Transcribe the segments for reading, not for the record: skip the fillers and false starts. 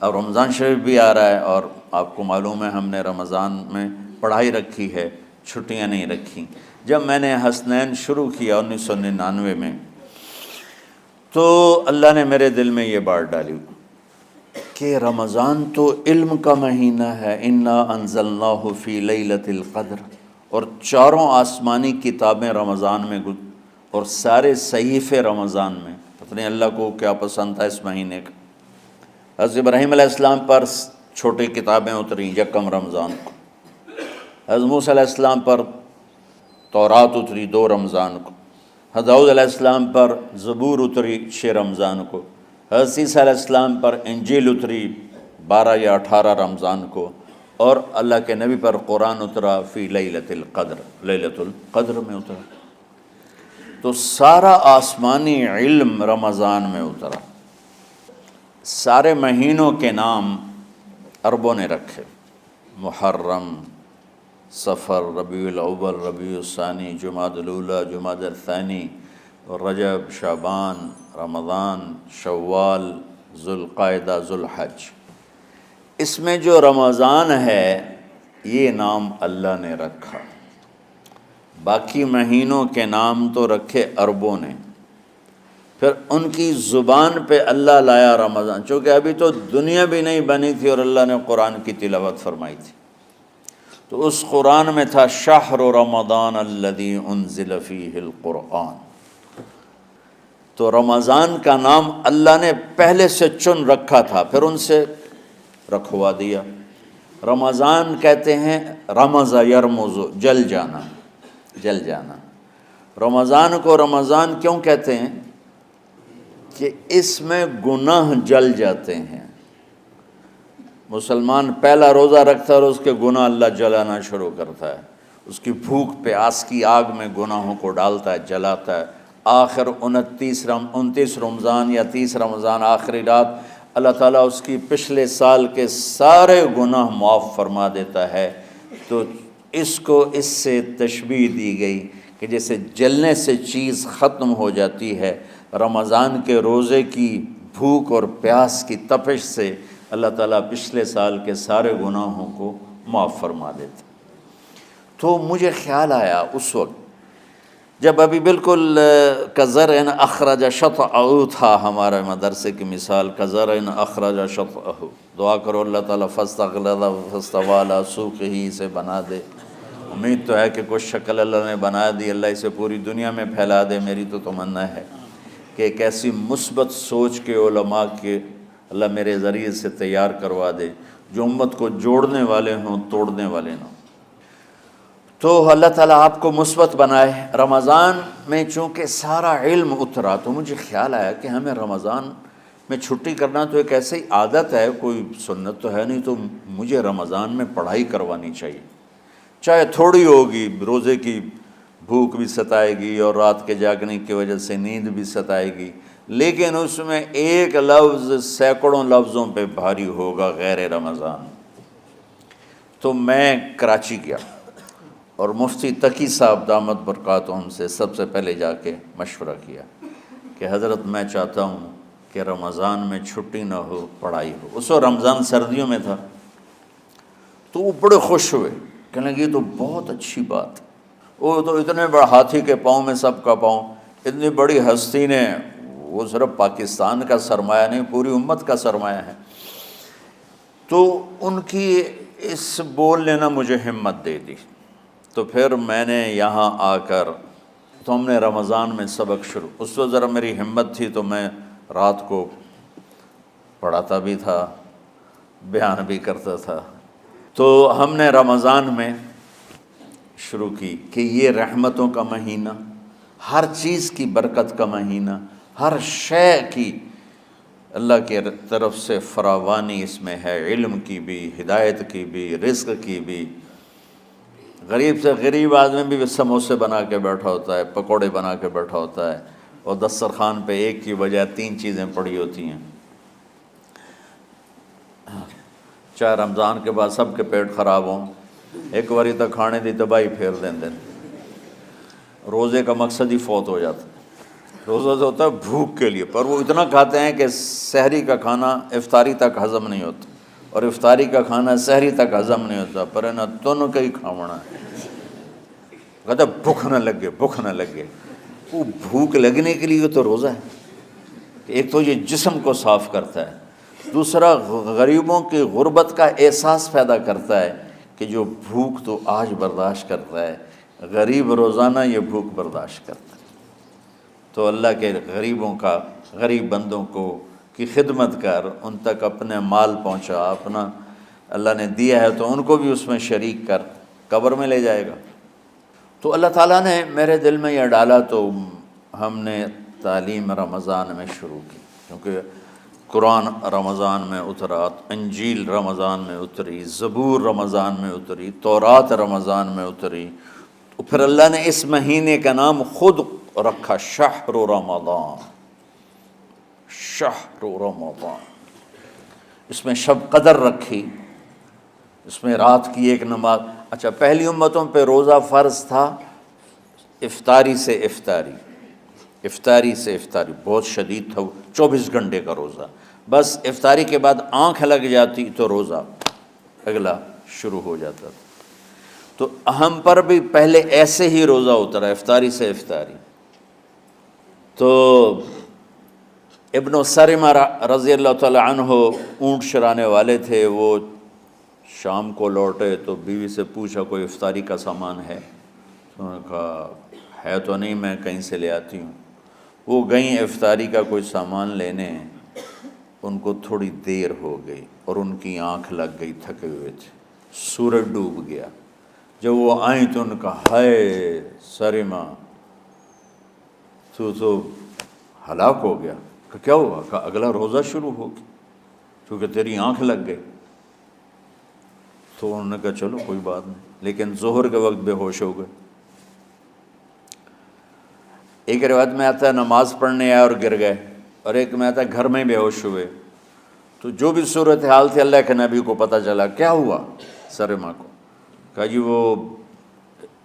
اب رمضان شریف بھی آ رہا ہے، اور آپ کو معلوم ہے ہم نے رمضان میں پڑھائی رکھی ہے، چھٹیاں نہیں رکھی۔ جب میں نے حسنین شروع کیا 1999 میں، تو اللہ نے میرے دل میں یہ بات ڈالی کہ رمضان تو علم کا مہینہ ہے، انا انزلناہ فی لیلۃ القدر، اور چاروں آسمانی کتابیں رمضان میں اور سارے صحیفے رمضان میں۔ پتہ نہیں اللہ کو کیا پسند تھا اس مہینے کا۔ حضرت ابراہیم علیہ السلام پر چھوٹی کتابیں اتریں یکم رمضان کو، حضرت موسیٰ علیہ السلام پر تورات اتری 2 رمضان کو، حضرت داؤد علیہ السلام پر زبور اتری 6 رمضان کو، حضرت عیسیٰ علیہ السلام پر انجیل اتری 12 یا 18 رمضان کو، اور اللہ کے نبی پر قرآن اترا فی لیلۃ القدر، لیلۃ القدر میں اترا۔ تو سارا آسمانی علم رمضان میں اترا۔ سارے مہینوں کے نام عربوں نے رکھے، محرم، صفر، ربیع الاول، ربیع الثانی، جمادی الاولیٰ، جمادی الثانی، رجب، شعبان، رمضان، شوال، ذوالقعدہ، ذوالحج۔ اس میں جو رمضان ہے یہ نام اللہ نے رکھا، باقی مہینوں کے نام تو رکھے عربوں نے۔ پھر ان کی زبان پہ اللہ لایا رمضان، چونکہ ابھی تو دنیا بھی نہیں بنی تھی اور اللہ نے قرآن کی تلاوت فرمائی تھی، تو اس قرآن میں تھا شہر رمضان الذی انزل فیہ القرآن۔ تو رمضان کا نام اللہ نے پہلے سے چن رکھا تھا، پھر ان سے رکھوا دیا۔ رمضان کہتے ہیں رمض یرمز، جل جانا، جل جانا۔ رمضان کو رمضان کیوں کہتے ہیں؟ کہ اس میں گناہ جل جاتے ہیں۔ مسلمان پہلا روزہ رکھتا ہے اور اس کے گناہ اللہ جلانا شروع کرتا ہے، اس کی بھوک پیاس کی آگ میں گناہوں کو ڈالتا ہے، جلاتا ہے۔ آخر 29 رمضان یا 30 رمضان آخری رات اللہ تعالیٰ اس کی پچھلے سال کے سارے گناہ معاف فرما دیتا ہے۔ تو اس کو اس سے تشبیہ دی گئی کہ جیسے جلنے سے چیز ختم ہو جاتی ہے، رمضان کے روزے کی بھوک اور پیاس کی تپش سے اللہ تعالیٰ پچھلے سال کے سارے گناہوں کو معاف فرما دیتا۔ تو مجھے خیال آیا اس وقت جب ابھی بالکل کزرع اخرج شطأہ تھا، ہمارے مدرسے کی مثال کزرع اخرج شطأہ، دعا کرو اللہ تعالیٰ فاستغلظ فاستوی علی سوقہ سے بنا دے۔ امید تو ہے کہ کچھ شکل اللہ نے بنا دی، اللہ اسے پوری دنیا میں پھیلا دے۔ میری تو تمنا ہے کہ ایک ایسی مثبت سوچ کے علماء کے اللہ میرے ذریعے سے تیار کروا دے جو امت کو جوڑنے والے ہوں، توڑنے والے نہ ہوں۔ تو اللہ تعالیٰ آپ کو مثبت بنائے۔ رمضان میں چونکہ سارا علم اترا تو مجھے خیال آیا کہ ہمیں رمضان میں چھٹی کرنا تو ایک ایسی عادت ہے، کوئی سنت تو ہے نہیں، تو مجھے رمضان میں پڑھائی کروانی چاہیے، چاہے تھوڑی ہوگی، روزے کی بھوک بھی ستائے گی اور رات کے جاگنے کی وجہ سے نیند بھی ستائے گی، لیکن اس میں ایک لفظ سینکڑوں لفظوں پہ بھاری ہوگا، غیر رمضان۔ تو میں کراچی گیا اور مفتی تقی صاحب دامت برکاتہم سے سب سے پہلے جا کے مشورہ کیا کہ حضرت میں چاہتا ہوں کہ رمضان میں چھٹی نہ ہو، پڑھائی ہو۔ اس وقت رمضان سردیوں میں تھا، تو وہ بڑے خوش ہوئے، کہنے لگے یہ تو بہت اچھی بات ہے۔ وہ تو اتنے بڑے ہاتھی کے پاؤں میں سب کا پاؤں، اتنی بڑی ہستی نے، وہ صرف پاکستان کا سرمایہ نہیں پوری امت کا سرمایہ ہے۔ تو ان کی اس بولنے نے مجھے ہمت دے دی۔ تو پھر میں نے یہاں آ کر تو ہم نے رمضان میں سبق شروع، اس وقت ذرا میری ہمت تھی تو میں رات کو پڑھاتا بھی تھا، بیان بھی کرتا تھا۔ تو ہم نے رمضان میں شروع کی کہ یہ رحمتوں کا مہینہ، ہر چیز کی برکت کا مہینہ، ہر شے کی اللہ کی طرف سے فراوانی اس میں ہے، علم کی بھی، ہدایت کی بھی، رزق کی بھی۔ غریب سے غریب آدمی بھی سموسے بنا کے بیٹھا ہوتا ہے، پکوڑے بنا کے بیٹھا ہوتا ہے، اور دسترخوان پہ ایک کی بجائے 3 چیزیں پڑی ہوتی ہیں۔ چاہے رمضان کے بعد سب کے پیٹ خراب ہوں، ایک باری تو کھانے دی تباہی پھیر دیں۔ روزے کا مقصد ہی فوت ہو جاتا ہے۔ روزہ تو ہوتا ہے بھوک کے لیے، پر وہ اتنا کھاتے ہیں کہ سحری کا کھانا افطاری تک ہضم نہیں ہوتا، اور افطاری کا کھانا سحری تک ہضم نہیں ہوتا، پر ہے نا دونوں کا ہی کھاونا ہے۔ کہتا بھوک نہ لگے، بھوک نہ لگے۔ وہ بھوک لگنے کے لیے تو روزہ ہے۔ ایک تو یہ جسم کو صاف کرتا ہے، دوسرا غریبوں کی غربت کا احساس پیدا کرتا ہے کہ جو بھوک تو آج برداشت کرتا ہے، غریب روزانہ یہ بھوک برداشت کرتا ہے۔ تو اللہ کے غریبوں کا، غریب بندوں کو کی خدمت کر، ان تک اپنے مال پہنچا، اپنا اللہ نے دیا ہے تو ان کو بھی اس میں شریک کر، قبر میں لے جائے گا۔ تو اللہ تعالیٰ نے میرے دل میں یہ ڈالا تو ہم نے تعلیم رمضان میں شروع کی، کیونکہ قرآن رمضان میں اترا، انجیل رمضان میں اتری، زبور رمضان میں اتری، تورات رمضان میں اتری۔ تو پھر اللہ نے اس مہینے کا نام خود رکھا شہر رمضان، شہر رمضان۔ اس میں شب قدر رکھی، اس میں رات کی ایک نماز۔ اچھا، پہلی امتوں پہ روزہ فرض تھا افطاری سے افطاری، افطاری سے افطاری، بہت شدید تھا وہ، 24 گھنٹے کا روزہ۔ بس افطاری کے بعد آنکھ لگ جاتی تو روزہ اگلا شروع ہو جاتا تھا۔ تو ہم پر بھی پہلے ایسے ہی روزہ اترا، افطاری سے افطاری۔ تو ابن سرمہ رضی اللہ تعالی عنہ اونٹ چرانے والے تھے، وہ شام کو لوٹے تو بیوی سے پوچھا کوئی افطاری کا سامان ہے؟ تو انہوں نے کہا ہے تو نہیں، میں کہیں سے لے آتی ہوں۔ وہ گئیں افطاری کا کوئی سامان لینے، ان کو تھوڑی دیر ہو گئی اور ان کی آنکھ لگ گئی، تھکے ہوئے تھے، سورج ڈوب گیا۔ جب وہ آئیں تو ان کا ہائے سرمہ تو ہلاک ہو گیا۔ کہ کیا ہوا؟ کہ اگلا روزہ شروع ہو گیا کیونکہ تیری آنکھ لگ گئی۔ تو انہوں نے کہا چلو کوئی بات نہیں، لیکن ظہر کے وقت بے ہوش ہو گئے۔ ایک روایت میں آتا ہے نماز پڑھنے آئے اور گر گئے، اور ایک میں آتا ہے گھر میں بے ہوش ہوئے۔ تو جو بھی صورتحال تھی اللہ کے نبی کو پتہ چلا۔ کیا ہوا سرمہ کو؟ کہا جی وہ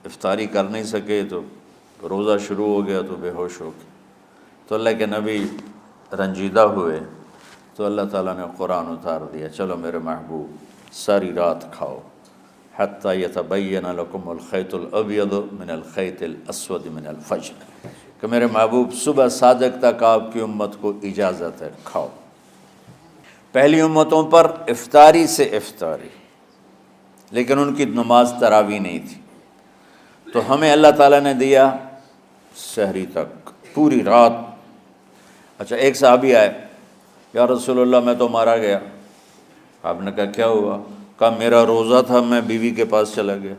افطاری کر نہیں سکے تو روزہ شروع ہو گیا تو بے ہوش ہو گئے۔ تو اللہ کے نبی رنجیدہ ہوئے، تو اللہ تعالیٰ نے قرآن اتار دیا، چلو میرے محبوب ساری رات کھاؤ، حتی یتبین لکم الخیط الابیض من الخیط الاسود من الفجر، کہ میرے محبوب صبح صادق تک آپ کی امت کو اجازت ہے، کھاؤ۔ پہلی امتوں پر افطاری سے افطاری، لیکن ان کی نماز تراویح نہیں تھی۔ تو ہمیں اللہ تعالیٰ نے دیا سحری تک، پوری رات۔ اچھا، ایک صحابی آئے، یا رسول اللہ میں تو مارا گیا۔ آپ نے کہا کیا ہوا؟ کہا میرا روزہ تھا، میں بیوی کے پاس چلا گیا۔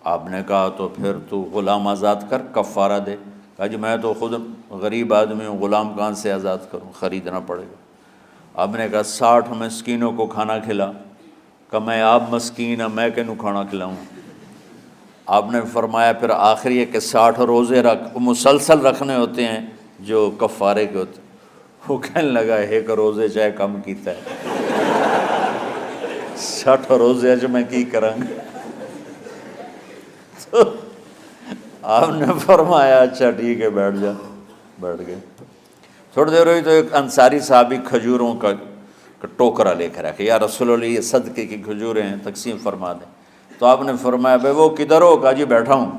آپ نے کہا تو پھر تو غلام آزاد کر، کفارہ دے۔ کہا جی میں تو خود غریب آدمی ہوں، غلام کہاں سے آزاد کروں، خریدنا پڑے گا۔ آپ نے کہا 60 مسکینوں کو کھانا کھلا۔ کہ میں آپ مسکین ہوں، میں کینوں کھانا کھلاؤں؟ آپ نے فرمایا پھر آخری ہے کہ 60 روزے رکھ، مسلسل رکھنے ہوتے ہیں جو کفارے کے ہوتے ہیں۔ وہ کہنے لگا ایک روزے چاہے کم کیتا ہے، 60 روزے اج میں کی کروں گا؟ تو آپ نے فرمایا اچھا ٹھیک ہے بیٹھ جا۔ بیٹھ گئے۔ تھوڑی دیر ہوئی تو ایک انصاری صحابی کھجوروں کا ٹوکرا لے کر آئے، یا رسول اللہ یہ صدقے کی کھجوریں ہیں، تقسیم فرما دیں۔ تو آپ نے فرمایا بھائی وہ کدھر ہو؟ کہا جی بیٹھا ہوں۔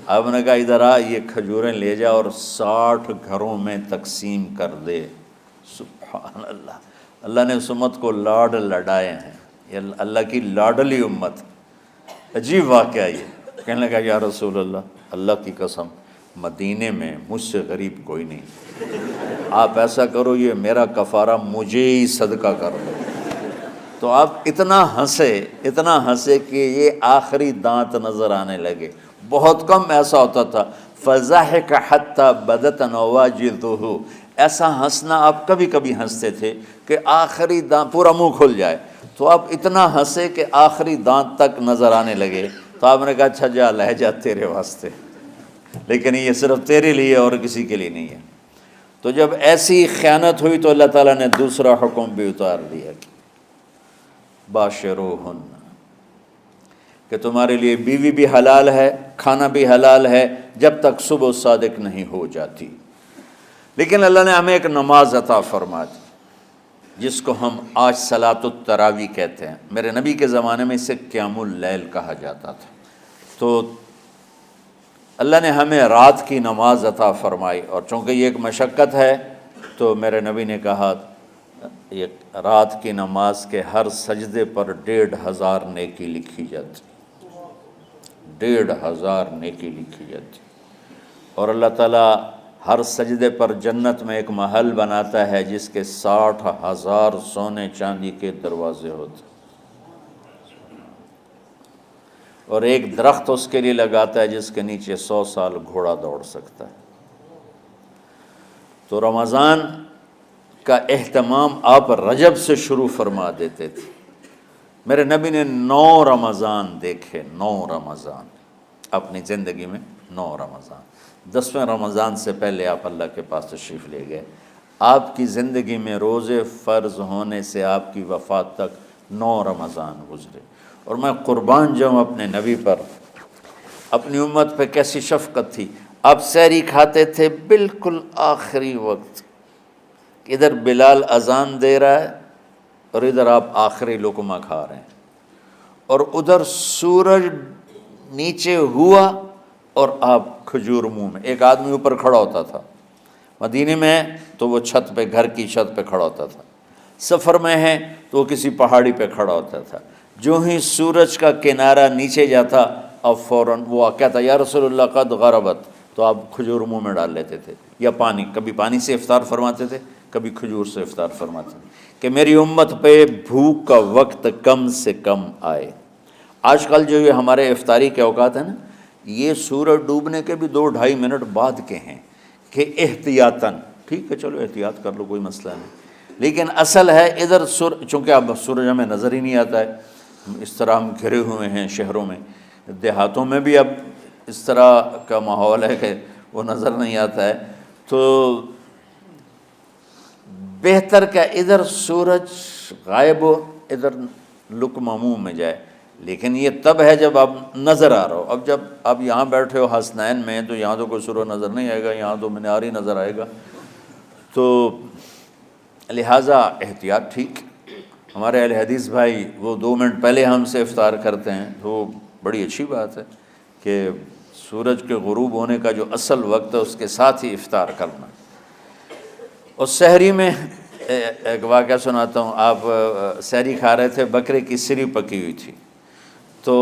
آپ نے کہا ادھر آ، یہ کھجوریں لے جا اور 60 گھروں میں تقسیم کر دے۔ سبحان اللہ، اللہ نے اس امت کو لاڈ لڈائے ہیں، یہ اللہ کی لاڈلی امت۔ عجیب واقعہ یہ، کہنے لگا یا رسول اللہ، اللہ کی قسم مدینے میں مجھ سے غریب کوئی نہیں، آپ ایسا کرو یہ میرا کفارہ مجھے ہی صدقہ کر دو۔ تو آپ اتنا ہنسے کہ یہ آخری دانت نظر آنے لگے۔ بہت کم ایسا ہوتا تھا، فضحک حتی بدت نواجذہ، ایسا ہنسنا آپ کبھی کبھی ہنستے تھے کہ آخری دانت پورا منہ کھل جائے، تو آپ اتنا ہنسے کہ آخری دانت تک نظر آنے لگے۔ تو آپ نے کہا اچھا جا لے جا تیرے واسطے، لیکن یہ صرف تیرے لیے اور کسی کے لیے نہیں ہے۔ تو جب ایسی خیانت ہوئی تو اللہ تعالیٰ نے دوسرا حکم بھی اتار دیا، باشروہن، کہ کہ تمہارے لیے بیوی بھی حلال ہے، کھانا بھی حلال ہے جب تک صبح صادق نہیں ہو جاتی۔ لیکن اللہ نے ہمیں ایک نماز عطا فرما دی جس کو ہم آج صلاۃ التراویح کہتے ہیں۔ میرے نبی کے زمانے میں اسے قیام اللیل کہا جاتا تھا۔ تو اللہ نے ہمیں رات کی نماز عطا فرمائی، اور چونکہ یہ ایک مشقت ہے تو میرے نبی نے کہا یہ رات کی نماز کے ہر سجدے پر 1500 نیکی لکھی جاتی، 1500 نیکی لکھی جاتی، اور اللہ تعالیٰ ہر سجدے پر جنت میں ایک محل بناتا ہے جس کے 60,000 سونے چاندی کے دروازے ہوتے ہیں، اور ایک درخت اس کے لیے لگاتا ہے جس کے نیچے 100 سال گھوڑا دوڑ سکتا ہے۔ تو رمضان کا اہتمام آپ رجب سے شروع فرما دیتے تھے۔ میرے نبی نے 9 رمضان دیکھے، 9 رمضان اپنی زندگی میں، 9 رمضان۔ 10ویں رمضان سے پہلے آپ اللہ کے پاس تشریف لے گئے۔ آپ کی زندگی میں روزے فرض ہونے سے آپ کی وفات تک 9 رمضان گزرے، اور میں قربان جاؤں اپنے نبی پر، اپنی امت پہ کیسی شفقت تھی۔ آپ سحری کھاتے تھے بالکل آخری وقت، ادھر بلال اذان دے رہا ہے اور ادھر آپ آخری لقمہ کھا رہے ہیں، اور ادھر سورج نیچے ہوا اور آپ کھجور منہ میں۔ ایک آدمی اوپر کھڑا ہوتا تھا مدینے میں تو وہ چھت پہ، گھر کی چھت پہ کھڑا ہوتا تھا، سفر میں ہے تو وہ کسی پہاڑی پہ کھڑا ہوتا تھا۔ جو ہی سورج کا کنارہ نیچے جاتا اب فوراً وہ کہتا یا رسول اللہ قد غربت، تو آپ کھجور منہ میں ڈال لیتے تھے، یا پانی، کبھی پانی سے افطار فرماتے تھے، کبھی کھجور سے افطار فرماتے تھے، کہ میری امت پہ بھوک کا وقت کم سے کم آئے۔ آج کل جو یہ ہمارے افطاری کے اوقات ہیں نا، یہ سورج ڈوبنے کے بھی 2-2.5 منٹ بعد کے ہیں، کہ احتیاطاً، ٹھیک ہے چلو احتیاط کر لو کوئی مسئلہ نہیں، لیکن اصل ہے ادھر چونکہ اب سورج ہمیں نظر ہی نہیں آتا ہے، اس طرح ہم گھرے ہوئے ہیں شہروں میں، دیہاتوں میں بھی اب اس طرح کا ماحول ہے کہ وہ نظر نہیں آتا ہے، تو بہتر کہ ادھر سورج غائب ہو ادھر لقمہ منہ میں جائے۔ لیکن یہ تب ہے جب آپ نظر آ رہا ہو، اب جب آپ یہاں بیٹھے ہو حسنین میں تو یہاں تو کوئی سورج نظر نہیں آئے گا، یہاں تو منار ہی نظر آئے گا، تو لہٰذا احتیاط ٹھیک۔ ہمارے اہل حدیث بھائی وہ 2 منٹ پہلے ہم سے افطار کرتے ہیں، تو بڑی اچھی بات ہے کہ سورج کے غروب ہونے کا جو اصل وقت ہے اس کے ساتھ ہی افطار کرنا۔ اور سحری میں ایک واقعہ سناتا ہوں، آپ سحری کھا رہے تھے، بکرے کی سری پکی ہوئی تھی، تو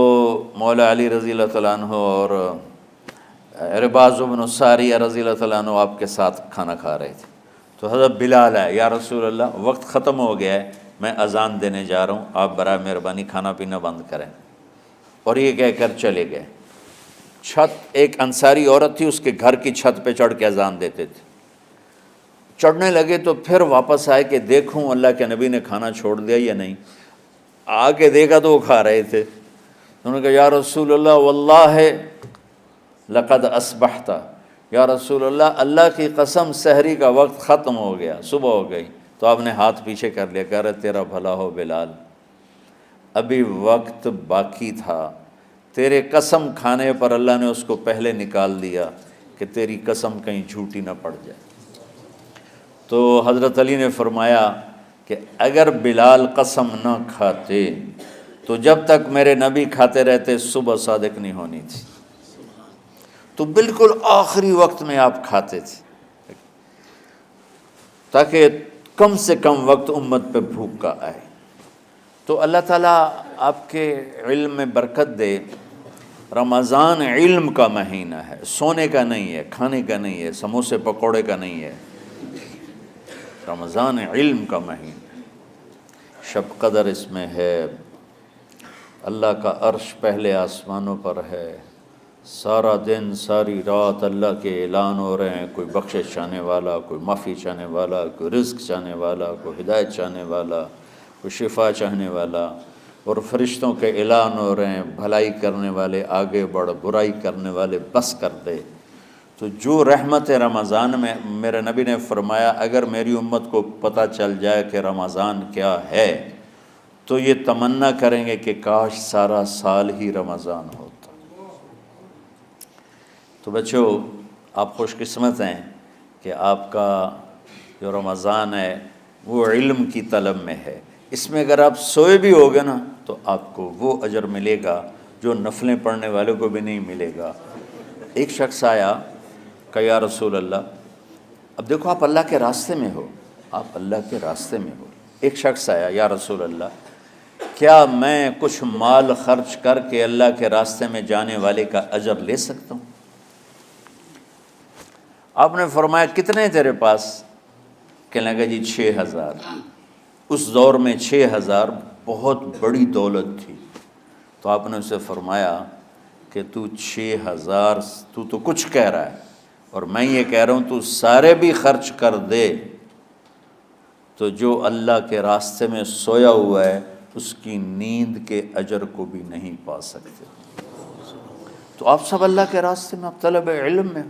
مولا علی رضی اللہ تعالیٰ عنہ اور عرباض بن ساریہ رضی اللہ تعالیٰ عنہ آپ کے ساتھ کھانا کھا رہے تھے، تو حضرت بلال ہے، یا رسول اللہ وقت ختم ہو گیا ہے، میں اذان دینے جا رہا ہوں، آپ برائے مہربانی کھانا پینا بند کریں، اور یہ کہہ کر چلے گئے۔ چھت، ایک انصاری عورت تھی، اس کے گھر کی چھت پہ چڑھ کے اذان دیتے تھے، چڑھنے لگے تو پھر واپس آئے کہ دیکھوں اللہ کے نبی نے کھانا چھوڑ دیا یا نہیں، آگے دیکھا تو وہ کھا رہے تھے، انہوں نے کہا یا رسول اللہ واللہ لقد اصبحت، یا رسول اللہ اللہ کی قسم سحری کا وقت ختم ہو گیا، صبح ہو گئی۔ تو آپ نے ہاتھ پیچھے کر لیا، کہہ رہے تیرا بھلا ہو بلال، ابھی وقت باقی تھا، تیرے قسم کھانے پر اللہ نے اس کو پہلے نکال دیا کہ تیری قسم کہیں جھوٹی نہ پڑ جائے۔ تو حضرت علی نے فرمایا کہ اگر بلال قسم نہ کھاتے تو جب تک میرے نبی کھاتے رہتے صبح صادق نہیں ہونی تھی، تو بالکل آخری وقت میں آپ کھاتے تھے تاکہ کم سے کم وقت امت پہ بھوک کا آئے۔ تو اللہ تعالیٰ آپ کے علم میں برکت دے۔ رمضان علم کا مہینہ ہے، سونے کا نہیں ہے، کھانے کا نہیں ہے، سموسے پکوڑے کا نہیں ہے، رمضان علم کا مہینہ، شب قدر اس میں ہے، اللہ کا عرش پہلے آسمانوں پر ہے، سارا دن ساری رات اللہ کے اعلان ہو رہے ہیں، کوئی بخشش چاہنے والا، کوئی معافی چاہنے والا، کوئی رزق چاہنے والا، کوئی ہدایت چاہنے والا، کوئی شفا چاہنے والا، اور فرشتوں کے اعلان ہو رہے ہیں، بھلائی کرنے والے آگے بڑھ، برائی کرنے والے بس کر دے۔ تو جو رحمت رمضان میں، میرے نبی نے فرمایا اگر میری امت کو پتہ چل جائے کہ رمضان کیا ہے تو یہ تمنا کریں گے کہ کاش سارا سال ہی رمضان ہوتا۔ تو بچوں، آپ خوش قسمت ہیں کہ آپ کا جو رمضان ہے وہ علم کی طلب میں ہے۔ اس میں اگر آپ سوئے بھی ہوگے نا تو آپ کو وہ اجر ملے گا جو نفلیں پڑھنے والوں کو بھی نہیں ملے گا۔ ایک شخص آیا کہ یا رسول اللہ، اب دیکھو آپ اللہ کے راستے میں ہو، آپ اللہ کے راستے میں ہو۔ ایک شخص آیا، یا رسول اللہ، کیا میں کچھ مال خرچ کر کے اللہ کے راستے میں جانے والے کا اجر لے سکتا ہوں؟ آپ نے فرمایا کتنے تیرے پاس؟ کہنے لگا جی 6000۔ اس دور میں 6000 بہت بڑی دولت تھی۔ تو آپ نے اسے فرمایا کہ تو 6000 تو کچھ کہہ رہا ہے اور میں یہ کہہ رہا ہوں تو سارے بھی خرچ کر دے تو جو اللہ کے راستے میں سویا ہوا ہے اس کی نیند کے اجر کو بھی نہیں پا سکتے۔ تو آپ سب اللہ کے راستے میں، آپ طلب علم میں